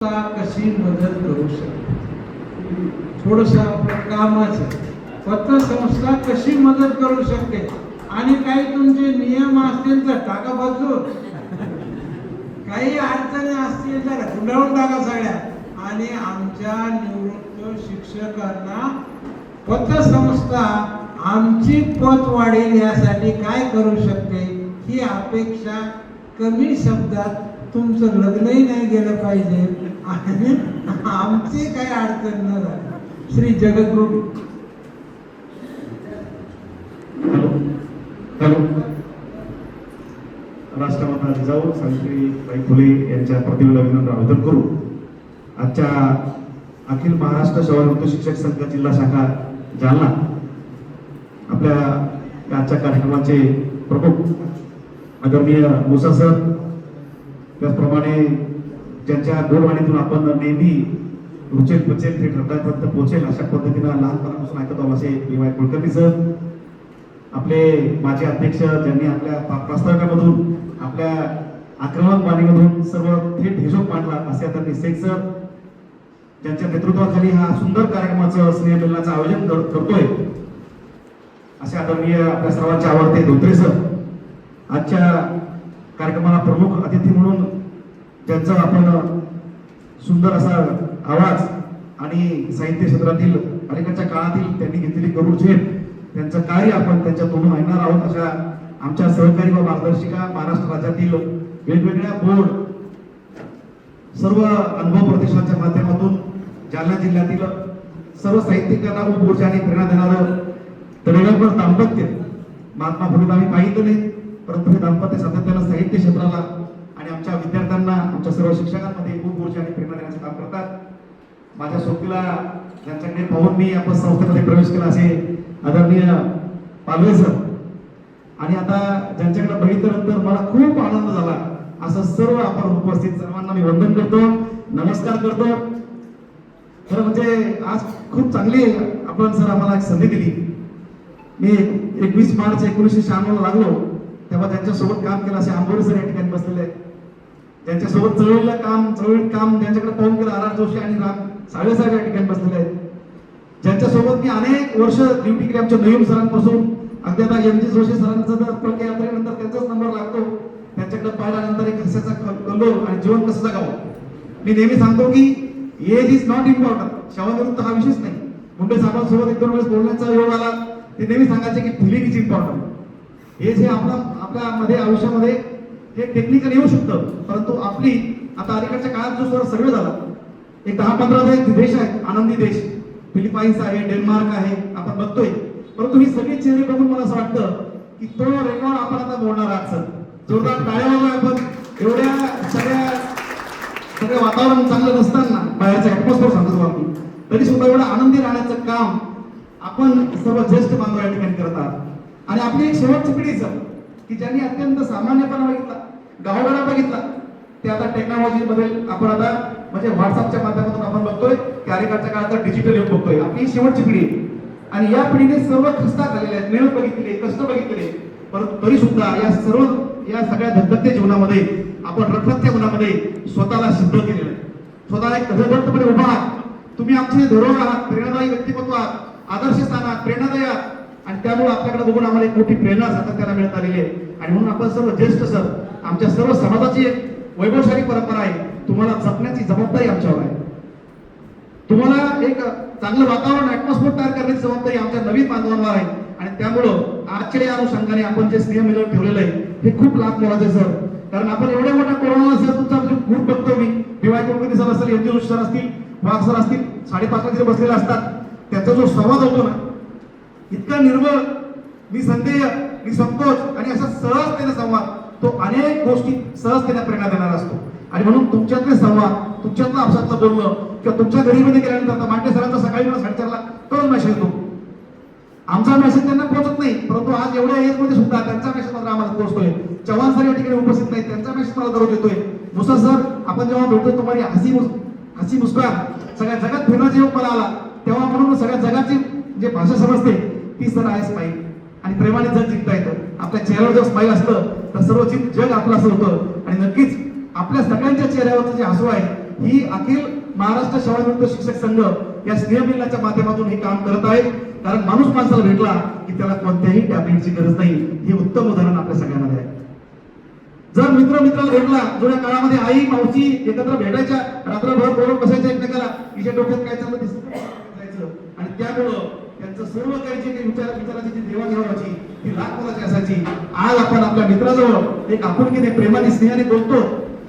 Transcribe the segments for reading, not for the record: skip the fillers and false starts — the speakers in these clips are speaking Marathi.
कशी मदत करू शकते? थोडस आपलं कामाचं पतसंस्था कशी मदत करू शकते आणि काही तुमचे नियम असतील तर टाका बाजून, काही अडचणी असतील तर गुंडाळून टाका सगळ्या. आणि आमच्या निवृत्त शिक्षकांना पतसंस्था आमची पत वाढेल यासाठी काय करू शकते ही अपेक्षा कमी शब्दात, तुमचं लग्नही नाही गेलं पाहिजे आणि आमची काही अडचण न झाली. श्री जगद्गुरु राष्ट्रमाता जिजाऊ सावित्रीबाई फुले यांच्या प्रतिमेला विनम्र आवेदन करू. आजच्या अखिल महाराष्ट्र शहर शिक्षक संघ जिल्हा शाखा जालना आपल्या आजच्या कार्यक्रमाचे प्रमुख आदरणीय मुसा सर, त्याचप्रमाणे ज्यांच्या गोडवाणीतून आपण नेहमी रुचेल पचेल थेट हृदयापर्यंत पोहोचेल अशा पद्धतीनं लहानपणापासून ऐकत आहोत असे पी.वाय. कुलकर्णी सर, आपले माजी अध्यक्ष ज्यांनी आपल्या प्रास्ताविकामधून आपल्या आक्रमक वाणीमधून सर्व थेट हिशोब मांडला असे आदरणीय शेख सर, ज्यांच्या नेतृत्वाखाली हा सुंदर कार्यक्रमाचं स्नेहमिलनाचं आयोजन करतोय असे आदरणीय आपल्या सर्वांचे आवडते धोत्रे सर, आजच्या कार्यक्रमाला प्रमुख अतिथी म्हणून ज्यांचा आपण सुंदर असा आवाज आणि साहित्य क्षेत्रातील अलीकडच्या काळातील त्यांनी घेतलेली गरुड झेप, त्यांचं कार्य आपण त्यांच्या तोंडून ऐकणार आहोत. अशा आमच्या सहकारी व मार्गदर्शिका महाराष्ट्र राज्यातील वेगवेगळ्या बोर्ड सर्व अनुभव प्रतिष्ठानच्या माध्यमातून जालना जिल्ह्यातील सर्व साहित्यिकांना ऊर्जा आणि प्रेरणा देणारं तळेगावकर दाम्पत्य, महात्मा फुले आम्ही पाहिलं नाही परंतु हे दाम्पत्य सातत्यानं साहित्य क्षेत्राला आणि आमच्या विद्यार्थ्यांना, आमच्या सर्व शिक्षकांमध्ये खूप ऊर्जा आणि प्रेरणा देण्याचं काम करतात. माझ्या सोबतीला ज्यांच्याकडे पाहून मी आपण संस्थेमध्ये प्रवेश केला असे आदरणीय पालवे सर, आणि आता ज्यांच्याकडे बघितल्यानंतर मला खूप आनंद झाला असं सर्व आपण उपस्थित सर्वांना मी वंदन करतो, नमस्कार करतो. खरं म्हणजे आज खूप चांगली आपण सर आम्हाला एक संधी दिली. मी 21 मार्च 1996 लागलो तेव्हा ज्यांच्यासोबत काम केलं असे आंबोरे सर या ठिकाणी बसलेले आहेत, ज्यांच्यासोबत चळवळीत काम ज्यांच्याकडे पाहून केलं आर जोशी आणि राम साळवे साहेब या ठिकाणी बसलेले आहेत, ज्यांच्यासोबत मी अनेक वर्ष ड्युटी केली आमच्या नयीम सरांपासून अगदी आता एम जी जोशी सरांचा जर प्रक यात्रेनंतर त्यांचाच नंबर लागतो, त्यांच्याकडे पाहिल्यानंतर एक हास्याचा कल्लोळ आणि जीवन कसं जगावं. मी नेहमी सांगतो की एज इज नॉट इम्पॉर्टंट, शवानिवृत्त हा विषयच नाही. मुंडे साहेबांसोबत एक दोन वेळेस बोलण्याचा योग आला, ते नेहमी सांगायचे की फिलिंग इज इम्पॉर्टंट. एज हे आपल्या मध्ये आयुष्यामध्ये हे टेक्निकल येऊ शकतं, परंतु आपली आता अलीकडच्या काळात जो सर्वे झाला, एक 10-15 देश आहेत आनंदी देश, फिलिपाईन्स आहे, डेन्मार्क आहे, आपण बघतोय. परंतु ही सगळी चेहरे बघून मला असं वाटतं की तो रेकॉर्ड आपण आता मोडणार आहात सर. जोरदार टाळ्या वाजवा आपण. एवढ्या सगळं वातावरण चांगलं नसताना, बाहेरचं ऍटमॉस्फिअर सांगतो आपण, तरी सुद्धा एवढं आनंदी राहण्याचं काम आपण सर्व ज्येष्ठ बांधव या ठिकाणी करत आहात. आणि आपली एक शेवटची पिढी सर की ज्यांनी अत्यंत सामान्यपणा बघितला, गावगाडा बघितला, ते आता टेक्नॉलॉजी मध्ये आपण आता म्हणजे व्हॉट्सअपच्या माध्यमातून आपण बघतोय की अलीकडच्या काळात डिजिटल युग बघतोय. आपली शेवटची पिढी आणि या पिढीने सर्व खस्ता खाल्लेले आहेत, मेहनत बघितलेली, कष्ट बघितलेले, परंतु तरी सुद्धा या सगळ्या धगधगत्या जीवनामध्ये आपण रखरखत्या जीवनामध्ये स्वतःला सिद्ध केलेलं आहे. स्वतःला एक धगधगपणे उभा आहात. तुम्ही आमचे धरोहर आहात, प्रेरणादायी व्यक्तिमत्व आहात, आदर्श स्थान आहात, प्रेरणादायी आहात, आणि त्यामुळे आपल्याकडे बघून आम्हाला एक मोठी प्रेरणा सातत्याला मिळत आलेली आहे. आणि म्हणून आपण सर्व ज्येष्ठ सर, आमच्या सर्व समाजाची एक वैभवशाली परंपरा आहे, तुम्हाला जपण्याची जबाबदारी आमच्यावर आहे. तुम्हाला एक चांगलं वातावरण ऍटमॉस्फिअर तयार करण्याची जबाबदारी आमच्या नवीन बांधवांवर आहे. आणि त्यामुळं आजच्या या अनुषंगाने आपण जे स्नेह मिलन ठेवलेलं आहे हे खूप लाभ मोलाचं आहे सर. कारण आपण एवढ्या मोठ्या कोरोना सर तुमचा ग्रुप बघतो मी, पी.वाय. कुलकर्णी सर असेल, एम जी जोशी सर असतील, वाघ सर असतील, 5:30 जे बसलेले असतात, त्याचा जो संवाद होतो ना, इतका निर्मळ, निसंदेह, निसंकोच आणि असा सहजतेने संवाद, तो अनेक गोष्टी सहजतेने प्रेरणा देणारा असतो. आणि म्हणून तुमच्यातले संवाद, तुमच्यातलं आपसातलं बोलणं किंवा तुमच्या घरीमध्ये गेल्यानंतर आता मांडे सरांचा सकाळी 4:30ला तोच मेसेज येतो. आमचा मेसेज त्यांना पोहोचत नाही, परंतु आज एवढ्या एज मध्ये सुद्धा त्यांचा मेसेज मात्र आम्हाला पोहोचतोय. चव्हाण सर या ठिकाणी उपस्थित नाही, त्यांचा मेसेज मला दररोज येतोय. मुसा सर, आपण जेव्हा भेटतो तुम्हाला हसी मुस्कान सगळ्या जगात फिरण्याचा योग मला आला, तेव्हा म्हणून सगळ्या जगाची जे भाषा समजते ती सर आहे स्माईल. आणि प्रेमाने जग जिंकता येतं. आपल्या चेहऱ्यावर जर स्माईल असतं तर सर्व जग आपलं असं होतं. आणि नक्कीच आपल्या सगळ्यांच्या चेहऱ्यावरचं जे हसू आहे ही अखिल महाराष्ट्र सेवानिवृत्त शिक्षक संघ या स्नेहमिलनाच्या माध्यमातून हे काम करत आहे. कारण माणूस माणसाला भेटला की त्याला कोणत्याही टॅबलेटची गरज नाही. हे उत्तम उदाहरण आपल्या सगळ्यांमध्ये आहे. जर मित्र मित्राला भेटला, जुन्या काळामध्ये आई मावशी एकत्र भेटायच्या, रात्रभर बोलत बसायच्या एकमेकाला, हिच्या डोक्यात काय चाललं दिसायचं, आणि त्यामुळं त्यांचं सर्व काही जे काही विचाराची जी देवाणघेवाणाची ती लाख मोलाची असायची. आज आपण आपल्या मित्राजवळ एक आपुलकीने प्रेमाने स्नेहाने बोलतो.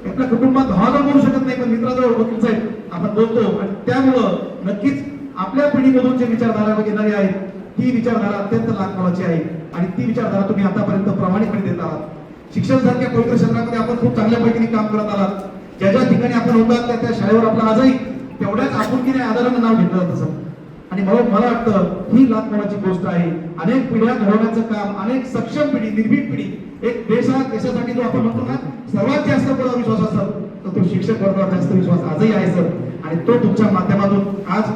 आपल्या कुटुंबात भावाजवळ बोलू शकत नाही, पण मित्राजवळ वकील साहेब आपण बोलतो. आणि त्यामुळं नक्कीच आपल्या पिढीमधून जे विचारधारा येणारी आहे ही विचारधारा अत्यंत लाख मोलाची आहे. आणि ती विचारधारा तुम्ही आतापर्यंत प्रामाणिकपणे देत आहात. शिक्षण सारख्या पवित्र क्षेत्रामध्ये आपण खूप चांगल्या पैकी काम करत आलात. ज्या ज्या ठिकाणी आपण होतात त्या शाळेवर आपला आजही तेवढ्याच आपुलकीने आदरानं नाव घेतलं जातं सर. आणि मला वाटतं ही लाख मोलाची गोष्ट आहे. अनेक पिढ्या घडवण्याचं काम, अनेक सक्षम पिढी, निर्भीक पिढी, एक देशासाठी जो आपण म्हणतो ना सर्वात जास्त कोणावर विश्वास असतो तर तो शिक्षक वर्गावर जास्त विश्वास आजही आहे सर. आणि तो तुमच्या माध्यमातून आज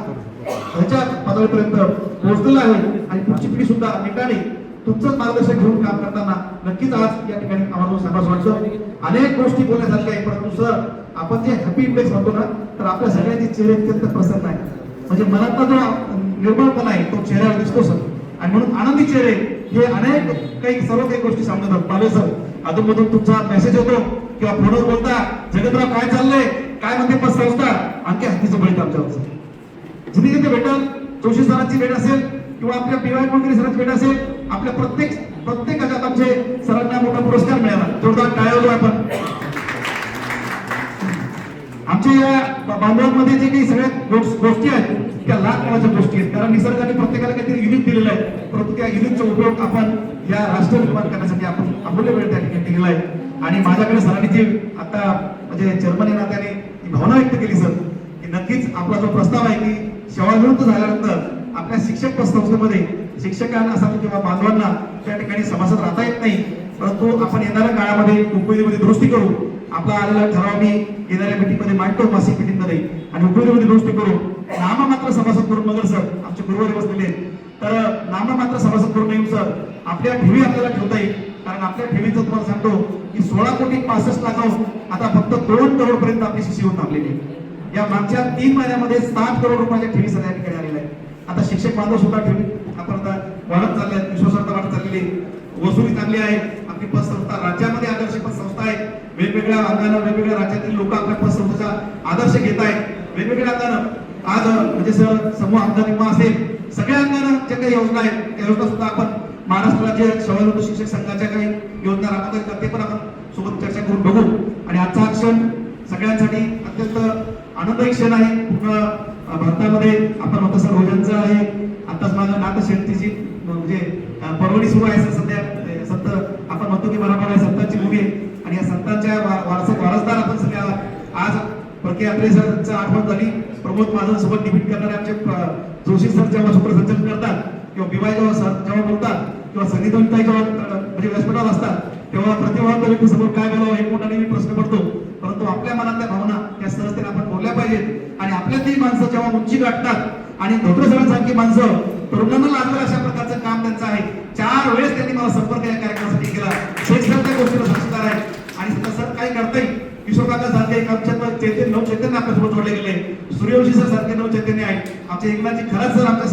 ह्याच्या पातळीपर्यंत पोहोचलेला आहे. आणि पुढची पिढी सुद्धा निकाली तुमचं मार्गदर्शन घेऊन काम करताना नक्कीच आज या ठिकाणी आम्हाला सांगावं वाटतं. अनेक गोष्टी बोलण्यासारख्या आहे, परंतु सर आपण जे हॅपी इंडेक्स म्हणतो ना तर आपल्या सगळ्यांचे चेहरे अत्यंत प्रसन्न आहे. म्हणजे मनातला जो निर्मळपणा आहे तो चेहऱ्यावर दिसतो सर. आणि म्हणून आनंदी चेहरे हे अनेक सर्व काही गोष्टी सांगतात. पाले सर अधूनमधून तुमचा मेसेज होतो किंवा फोनवर बोलता, जगतराव काय चाललंय, काय म्हणते पतसंस्था, आणखी हत्तीचं बळीत आमच्यावर जिथे जिथे भेटल, जोशी सरांची भेट असेल किंवा आपल्या पीवाय कोणतरी सरांची भेट असेल, आपल्या प्रत्येकाच्यात आमचे सरांना मोठा पुरस्कार मिळाला. जोरदार टाळ्या वाजवू आपण. आमच्या या बांधवांमध्ये जे काही सगळ्या गोष्टी आहेत त्या लाख मोलाच्या गोष्टी आहेत. कारण निसर्गाने प्रत्येकाला काहीतरी युनिक दिलेलं आहे, परंतु त्या युनिकचा उपयोग आपण या राष्ट्र निर्माण करण्यासाठी आपण अमूल्य वेळ त्या ठिकाणी केलेला आहे. आणि माझ्याकडे सरांनी जी आता म्हणजे चेअरमन या नात्याने ती भावना व्यक्त केली सर की नक्कीच आपला जो प्रस्ताव आहे की सेवानिवृत्त झाल्यानंतर आपल्या शिक्षक संस्थेमध्ये शिक्षकांना असं किंवा बांधवांना त्या ठिकाणी सभासद राहता येत नाही, परंतु आपण येणाऱ्या काळामध्ये उपयोगीमध्ये दुरुस्ती करू. आपला आलेला ठराव मी येणाऱ्या मीटिंगमध्ये मांडतो, मासिक मीटिंगमध्ये, आणि उपयोगीमध्ये दुरुस्ती करू. नाममात्र सभासद करून मगर सर आमचे गुरुवारी बसलेले तर नाममात्र सभासद करून येऊन सर आपल्या ठेवी आपल्याला ठेवता येईल. कारण आपल्या ठेवीचं तुम्हाला सांगतो की 16,65,00,000 आता फक्त 2 करोड पर्यंत आपली शिशी होऊन थांबलेली आहे. या मागच्या 3 महिन्यामध्ये 7 करोड रुपयाच्या ठेवी सगळ्या ठिकाणी आलेल्या आहे. आता शिक्षक बांधव सुद्धा ठेवी आपण आता वाढत चालले आहेत, विश्वासार्हता वाढत चाललेली, वसुली चांगली आहे. आपली पतसंस्था राज्यामध्ये आदर्श पतसंस्था आहे. वेगवेगळ्या अंगानं वेगवेगळ्या राज्यातील लोक आपल्या पतसंस्थेचा आदर्श घेत आहेत. वेगवेगळ्या अंगानं आज म्हणजे सर समूह आमदार विमा असेल, सगळ्या अंगानं ज्या काही योजना आहेत त्या योजना सुद्धा आपण महाराष्ट्र राज्य सेवानिवृत्त शिक्षक संघाच्या काही योजना राबवत आहेत ते पण आपण सोबत चर्चा करून बघू. आणि आजचा हा क्षण सगळ्यांसाठी अत्यंत आनंददायी क्षण आहे. पूर्ण भारतामध्ये आपण होतं सर रोजनचं आहे. आताच माझं नाथशेट्टीची म्हणजे परवडी सुरू आहे सर. सध्या संत आपण म्हणतो की मराठवाडा आहे संतांची भूमी आहे. आणि या संतांच्या वारसदार आपण सगळ्या आज परके यात्रे सरचं आठवण झाली. प्रमोद महाजन सोबत डिबेट करणारे आमचे जोशी सर जेव्हा सूत्रसंचलन करतात किंवा बिवाय जेव्हा बोलतात किंवा संगीतवंताई जेव्हा म्हणजे व्यासपीठावर असतात तेव्हा प्रतिभावंत व्यक्ती समोर काय बोलावं एक मोठा नेहमी प्रश्न पडतो. परंतु आपल्या मनातल्या भावना त्या सहजतेने आपण बोलल्या पाहिजेत. आणि आपल्यातली माणसं जेव्हा उंची गाठतात आणि धोत्रे सरांसारखी माणसं तरुणांना लागलं अशा प्रकारचं काम त्यांचं आहे. 4 वेळेस त्यांनी मला संपर्क या कार्यक्रमासाठी केला. सर त्या गोष्टीला साक्षीदार आहे. आणि सर काय करता येईल विश्वकाका सारखे चैतन्य 9 चैतन्य आपल्यासोबत जोडले गेले. सूर्यवंशी सर सारखे 9 चैतन्य आहेत. आमचे एकनाथजी खरात सर आमच्या